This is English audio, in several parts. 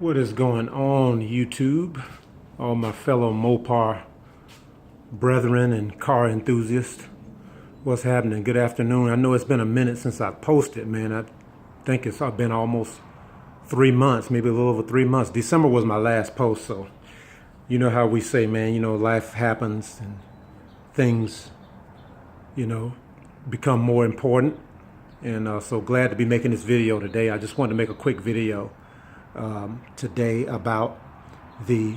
What is going on, YouTube? All my fellow Mopar brethren and car enthusiasts. What's happening? Good afternoon. I know it's been a minute since I posted, man. I think it's been almost 3 months, maybe a little over 3 months. December was my last post, so you know how we say, man, life happens and things, become more important. And so glad to be making this video today. I just wanted to make a quick video today about the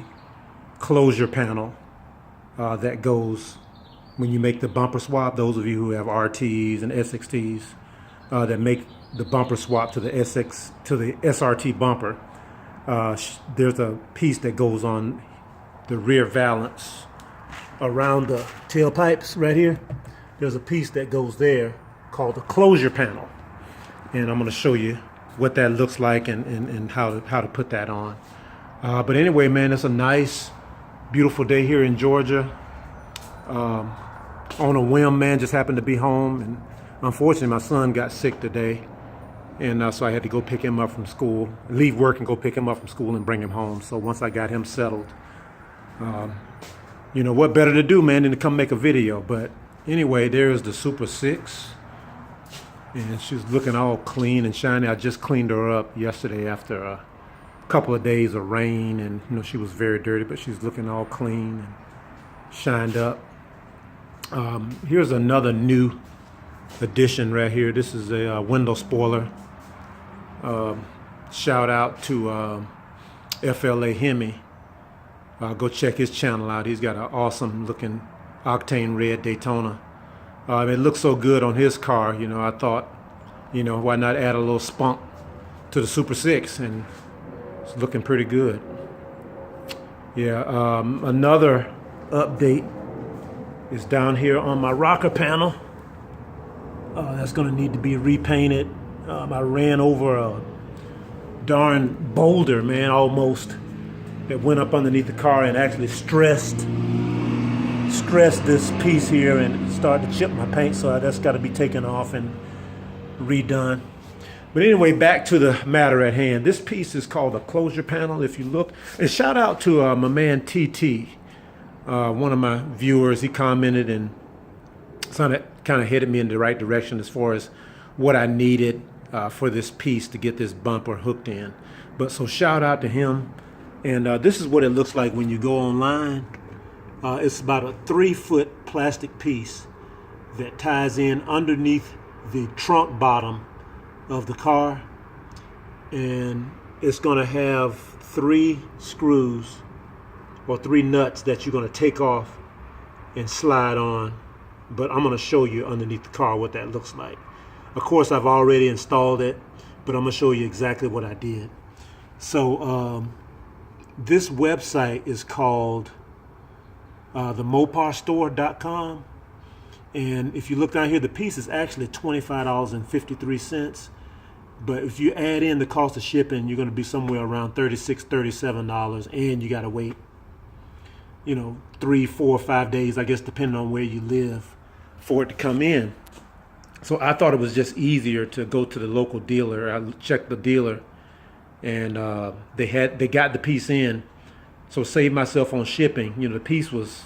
closure panel that goes when you make the bumper swap. Those of you who have RTs and SXTs that make the bumper swap to the SRT bumper, there's a piece that goes on the rear valance around the tailpipes right here. There's a piece that goes there called the closure panel, and I'm going to show you what that looks like and how to put that on. But anyway, man, it's a nice, beautiful day here in Georgia. On a whim, man, just happened to be home, and unfortunately my son got sick today, and so I had to go pick him up from school, leave work and go pick him up from school and bring him home. So once I got him settled, what better to do, man, than to come make a video. But anyway, there's the Super 6. And she's looking all clean and shiny. I just cleaned her up yesterday after a couple of days of rain, and she was very dirty, but she's looking all clean and shined up. Here's another new addition right here. This is a window spoiler. Shout out to FLA Hemi. Go check his channel out. He's got an awesome looking octane red Daytona. It looks so good on his car, I thought, why not add a little spunk to the Super 6, and it's looking pretty good. Yeah, another update is down here on my rocker panel. That's going to need to be repainted. I ran over a darn boulder, man, almost, that went up underneath the car and actually stressed this piece here and started to chip my paint, so that's got to be taken off and redone. But anyway, back to the matter at hand. This piece is called a closure panel. If you look, and shout out to my man TT, one of my viewers. He commented and kind of headed me in the right direction as far as what I needed for this piece to get this bumper hooked in. But so shout out to him. And this is what it looks like when you go online. It's about a 3-foot plastic piece that ties in underneath the trunk bottom of the car, and it's going to have 3 screws or 3 nuts that you're going to take off and slide on. But I'm going to show you underneath the car what that looks like. Of course, I've already installed it, but I'm going to show you exactly what I did. So this website is called themoparstore.com, and if you look down here, the piece is actually $25.53, but if you add in the cost of shipping, you're going to be somewhere around $36-37, and you got to wait 3, 4, 5 days, I guess, depending on where you live, for it to come in. So I thought it was just easier to go to the local dealer. I checked the dealer, and they got the piece in. So saved myself on shipping. The piece was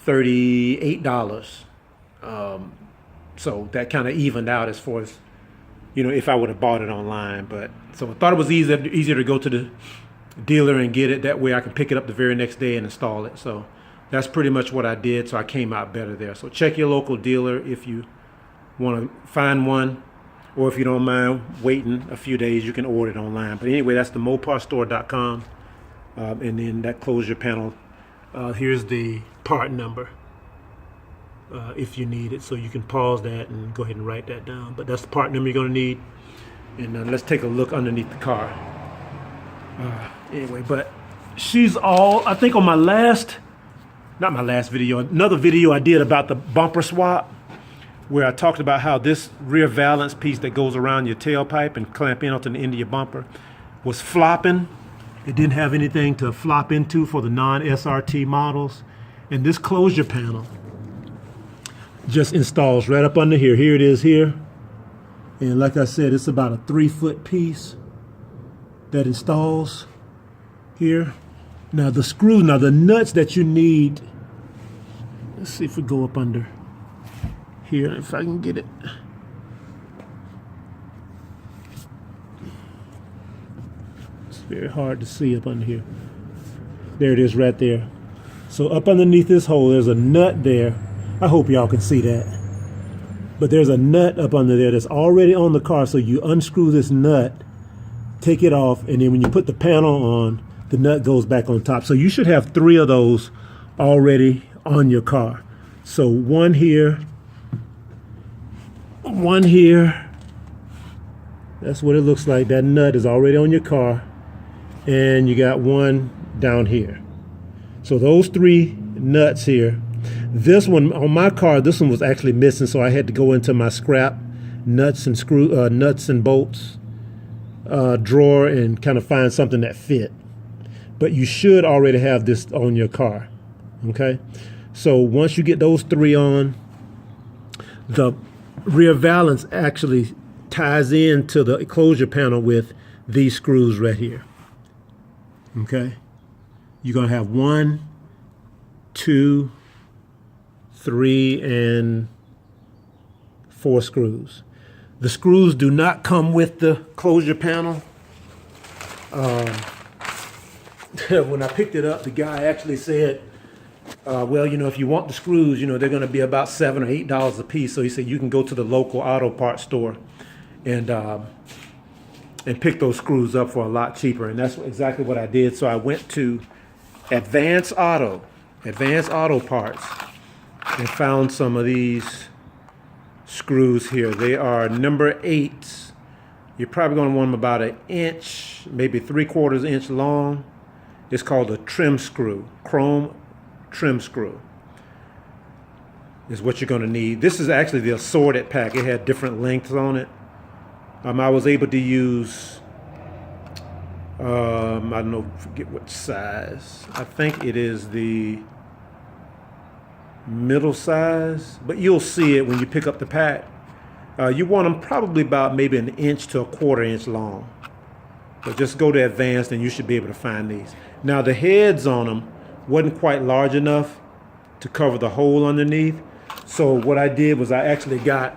$38. So that kind of evened out as far as, if I would have bought it online. But so I thought it was easier to go to the dealer and get it. That way I can pick it up the very next day and install it. So that's pretty much what I did. So I came out better there. So check your local dealer if you want to find one, or if you don't mind waiting a few days, you can order it online. But anyway, that's the moparstore.com. And then that closure panel, here's the part number if you need it. So you can pause that and go ahead and write that down. But that's the part number you're going to need. And let's take a look underneath the car. Anyway, but she's all, I think on my another video I did about the bumper swap, where I talked about how this rear valance piece that goes around your tailpipe and clamp in onto the end of your bumper was flopping. It didn't have anything to flop into for the non-SRT models. And this closure panel just installs right up under here. Here it is here. And like I said, it's about a 3-foot piece that installs here. Now the screws, now the nuts that you need, let's see if we go up under here, if I can get it. It's very hard to see up under here. There it is right there. So up underneath this hole, there's a nut there. I hope y'all can see that. But there's a nut up under there that's already on the car. So you unscrew this nut, take it off, and then when you put the panel on, the nut goes back on top. So you should have 3 of those already on your car. So one here, one here. That's what it looks like. That nut is already on your car. And you got one down here. So those 3 nuts here. This one on my car, this one was actually missing, so I had to go into my scrap nuts and bolts drawer and kind of find something that fit. But you should already have this on your car. Okay, so once you get those 3 on, the rear valance actually ties into the closure panel with these screws right here. Okay, you're gonna have 1, 2, 3, and 4 screws. The screws do not come with the closure panel. When I picked it up, the guy actually said, well, you know, if you want the screws, you know, they're going to be about $7 or $8 a piece. So he said you can go to the local auto parts store and pick those screws up for a lot cheaper. And that's exactly what I did. So I went to Advanced Auto Parts, and found some of these screws here. They are number 8s. You're probably going to want them about 1 inch, maybe 3/4 inch long. It's called a trim screw, chrome trim screw is what you're going to need. This is actually the assorted pack. It had different lengths on it. I was able to use, I don't know, forget what size. I think it is the middle size, but you'll see it when you pick up the pack. You want them probably about maybe 1 inch to 1/4 inch long. But just go to Advanced and you should be able to find these. Now the heads on them wasn't quite large enough to cover the hole underneath. So what I did was I actually got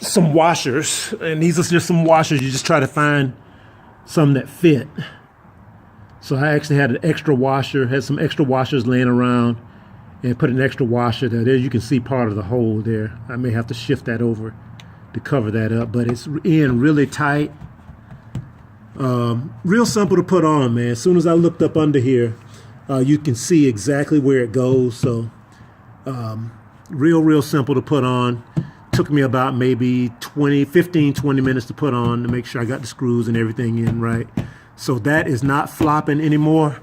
some washers, and these are just some washers. You just try to find some that fit. So I actually had an extra washer, had some extra washers laying around, and put an extra washer there. There you can see part of the hole there. I may have to shift that over to cover that up, but it's in really tight. Real simple to put on, man. As soon as I looked up under here, you can see exactly where it goes. So real simple to put on. Took me about maybe 15, 20 minutes to put on to make sure I got the screws and everything in right. So that is not flopping anymore.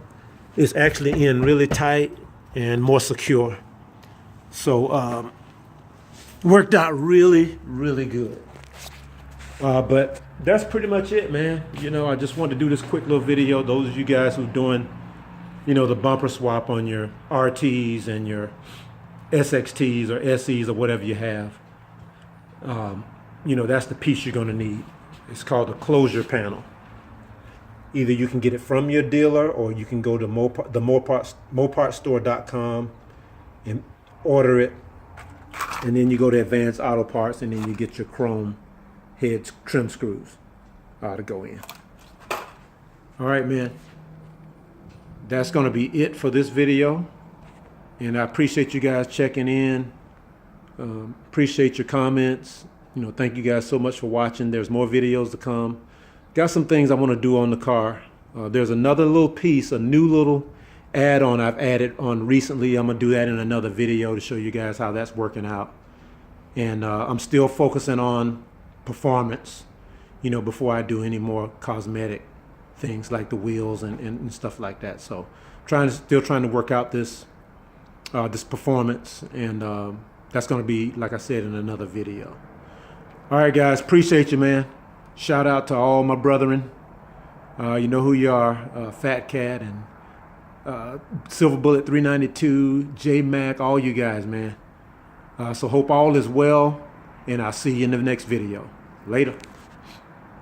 It's actually in really tight and more secure. So worked out really good. But that's pretty much it, man. You know, I just wanted to do this quick little video. Those of you guys who are doing, you know, the bumper swap on your RTs and your SXTs or SEs or whatever you have. You know, that's the piece you're going to need. It's called a closure panel. Either you can get it from your dealer, or you can go to mopartstore.com and order it, and then you go to Advanced Auto Parts, and then you get your chrome head trim screws to go in. All right, man. That's going to be it for this video, and I appreciate you guys checking in. Appreciate your comments. You know, thank you guys so much for watching. There's more videos to come. Got some things I want to do on the car. There's another little piece, a new little add-on I've added on recently. I'm gonna do that in another video to show you guys how that's working out. And I'm still focusing on performance, you know, before I do any more cosmetic things like the wheels and stuff like that. So still trying to work out this performance, and that's gonna be, like I said, in another video. All right, guys, appreciate you, man. Shout out to all my brethren. You know who you are, Fat Cat and Silver Bullet 392, J Mac, all you guys, man. So hope all is well, and I'll see you in the next video. Later.